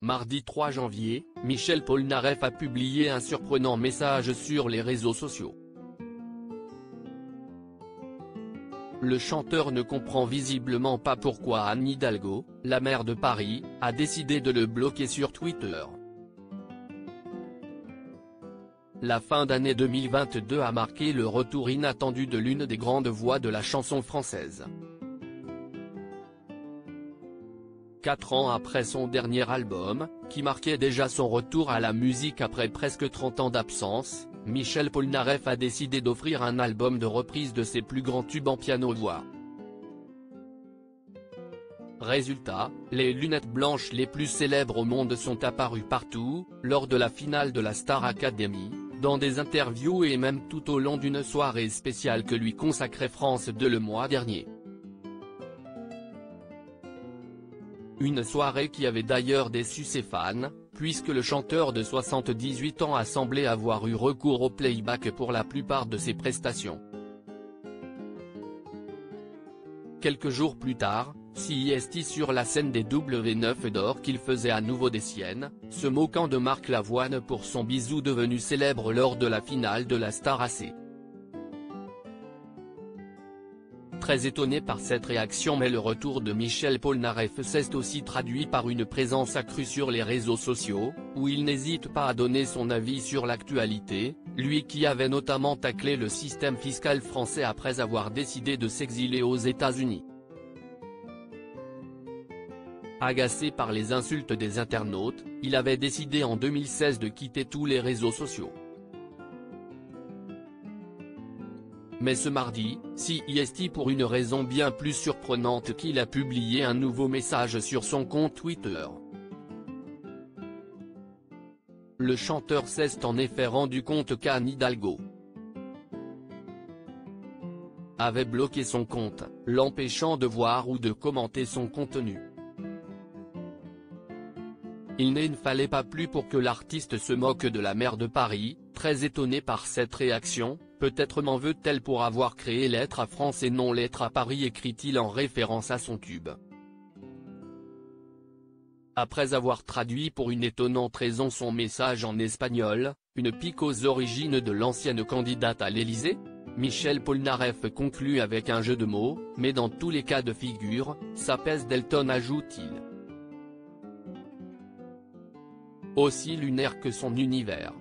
Mardi 3 janvier, Michel Polnareff a publié un surprenant message sur les réseaux sociaux. Le chanteur ne comprend visiblement pas pourquoi Anne Hidalgo, la maire de Paris, a décidé de le bloquer sur Twitter. La fin d'année 2022 a marqué le retour inattendu de l'une des grandes voix de la chanson française. 4 ans après son dernier album, qui marquait déjà son retour à la musique après presque 30 ans d'absence, Michel Polnareff a décidé d'offrir un album de reprise de ses plus grands tubes en piano-voix. Résultat, les lunettes blanches les plus célèbres au monde sont apparues partout, lors de la finale de la Star Academy, dans des interviews et même tout au long d'une soirée spéciale que lui consacrait France 2 le mois dernier. Une soirée qui avait d'ailleurs déçu ses fans, puisque le chanteur de 78 ans a semblé avoir eu recours au playback pour la plupart de ses prestations. Quelques jours plus tard, CIST sur la scène des W9 d'or qu'il faisait à nouveau des siennes, se moquant de Marc Lavoine pour son bisou devenu célèbre lors de la finale de la Star AC. Très étonné par cette réaction, mais le retour de Michel Polnareff s'est aussi traduit par une présence accrue sur les réseaux sociaux, où il n'hésite pas à donner son avis sur l'actualité, lui qui avait notamment taclé le système fiscal français après avoir décidé de s'exiler aux États-Unis. Agacé par les insultes des internautes, il avait décidé en 2016 de quitter tous les réseaux sociaux. Mais ce mardi, CIST pour une raison bien plus surprenante qu'il a publié un nouveau message sur son compte Twitter. Le chanteur s'est en effet rendu compte qu'Anne Hidalgo avait bloqué son compte, l'empêchant de voir ou de commenter son contenu. Il ne fallait pas plus pour que l'artiste se moque de la maire de Paris, très étonné par cette réaction. Peut-être m'en veut-elle pour avoir créé Lettre à France et non Lettre à Paris, écrit-il en référence à son tube. Après avoir traduit pour une étonnante raison son message en espagnol, une pique aux origines de l'ancienne candidate à l'Élysée, Michel Polnareff conclut avec un jeu de mots, mais dans tous les cas de figure, ça pèse Delton, ajoute-t-il. Aussi lunaire que son univers.